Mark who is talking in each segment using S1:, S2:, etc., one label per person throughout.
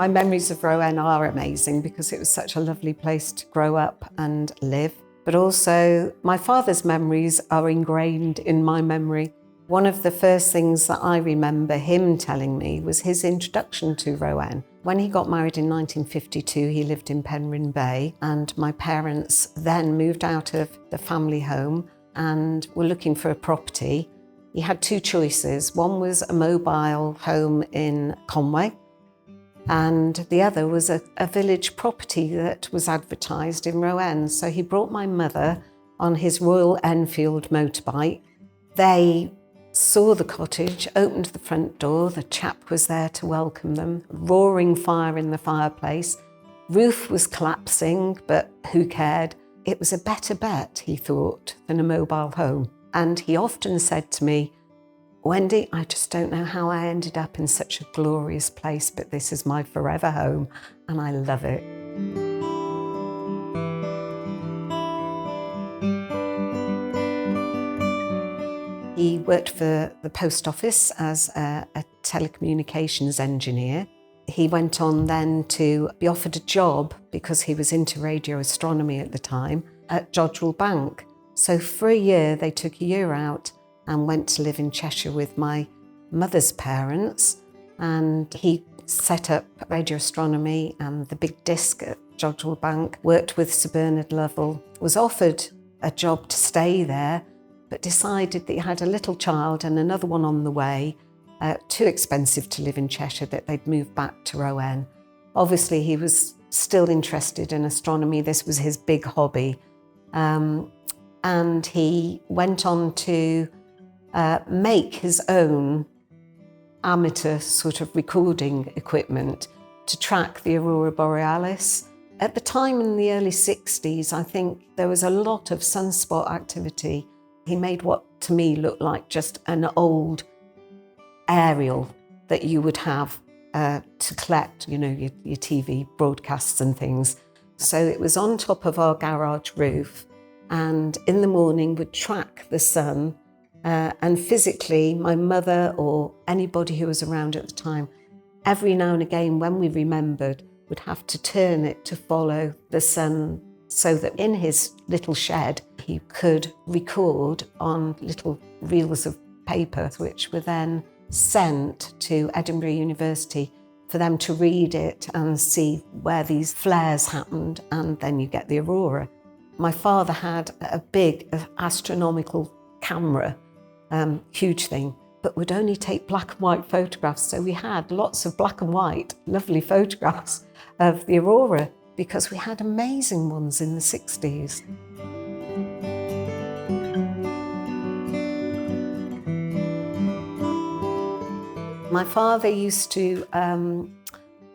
S1: My memories of Rowan are amazing because it was such a lovely place to grow up and live. But also my father's memories are ingrained in my memory. One of the first things that I remember him telling me was his introduction to Rowan. When he got married in 1952, he lived in Penrhyn Bay, and my parents then moved out of the family home and were looking for a property. He had two choices. One was a mobile home in Conway, and the other was a village property that was advertised in Rowan. So he brought my mother on his Royal Enfield motorbike. They saw the cottage, opened the front door, the chap was there to welcome them, roaring fire in the fireplace. Roof was collapsing, but who cared? It was a better bet, he thought, than a mobile home. And he often said to me, Wendy, I just don't know how I ended up in such a glorious place, but this is my forever home, and I love it. He worked for the post office as a telecommunications engineer. He went on then to be offered a job, because he was into radio astronomy at the time, at Jodrell Bank. So for a year, they took a year out and went to live in Cheshire with my mother's parents. And he set up radio astronomy and the big disc at Jodrell Bank, worked with Sir Bernard Lovell, was offered a job to stay there, but decided that he had a little child and another one on the way, too expensive to live in Cheshire, that they'd move back to Rowan. Obviously, he was still interested in astronomy. This was his big hobby. And he went on to make his own amateur sort of recording equipment to track the aurora borealis. At the time in the early 60s, I think there was a lot of sunspot activity. He made what to me looked like just an old aerial that you would have to collect, you know, your TV broadcasts and things. So it was on top of our garage roof, and in the morning would track the sun, and physically my mother or anybody who was around at the time, every now and again when we remembered, would have to turn it to follow the sun, so that in his little shed he could record on little reels of paper, which were then sent to Edinburgh University for them to read it and see where these flares happened, and then you get the aurora. My father had a big astronomical camera, huge thing, but would only take black and white photographs. So we had lots of black and white, lovely photographs of the aurora, because we had amazing ones in the 60s. My father used to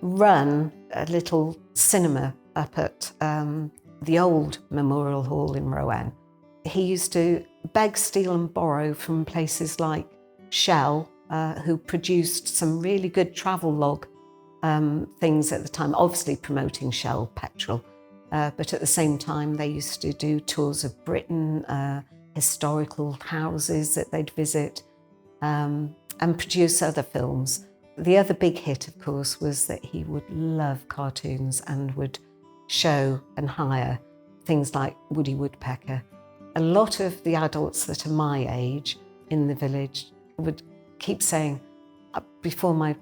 S1: run a little cinema up at the old Memorial Hall in Rowan. He used to beg, steal and borrow from places like Shell, who produced some really good travel log things at the time, obviously promoting Shell petrol, but at the same time they used to do tours of Britain, historical houses that they'd visit, and produce other films. The other big hit, of course, was that he would love cartoons and would show and hire things like Woody Woodpecker. A lot of the adults that are my age in the village would keep saying, before my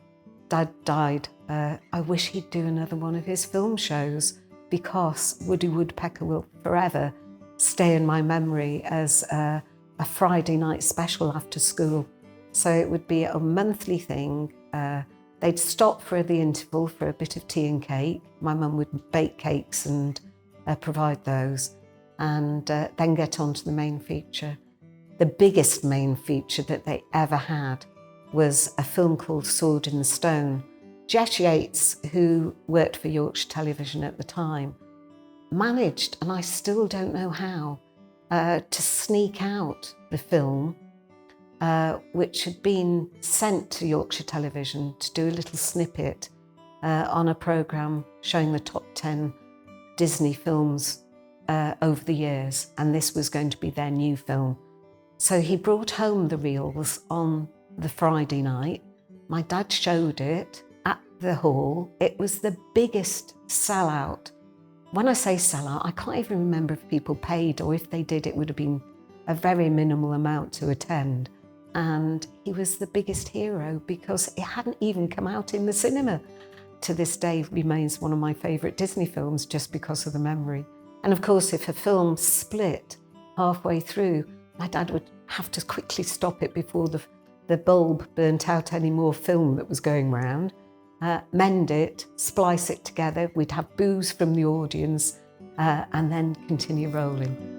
S1: dad died, I wish he'd do another one of his film shows, because Woody Woodpecker will forever stay in my memory as a Friday night special after school. So it would be a monthly thing. They'd stop for the interval for a bit of tea and cake. My mum would bake cakes and provide those, and then get on to the main feature. The biggest main feature that they ever had was a film called Sword in the Stone. Jess Yates, who worked for Yorkshire Television at the time, managed, and I still don't know how, to sneak out the film, which had been sent to Yorkshire Television to do a little snippet on a programme showing the top 10 Disney films over the years, and this was going to be their new film. So he brought home the reels on the Friday night. My dad showed it at the hall. It was the biggest sellout. When I say sellout, I can't even remember if people paid, or if they did, it would have been a very minimal amount to attend. And he was the biggest hero because it hadn't even come out in the cinema. To this day, remains one of my favourite Disney films just because of the memory. And of course, if a film split halfway through, my dad would have to quickly stop it before the bulb burnt out any more film that was going round, mend it, splice it together. We'd have boos from the audience and then continue rolling.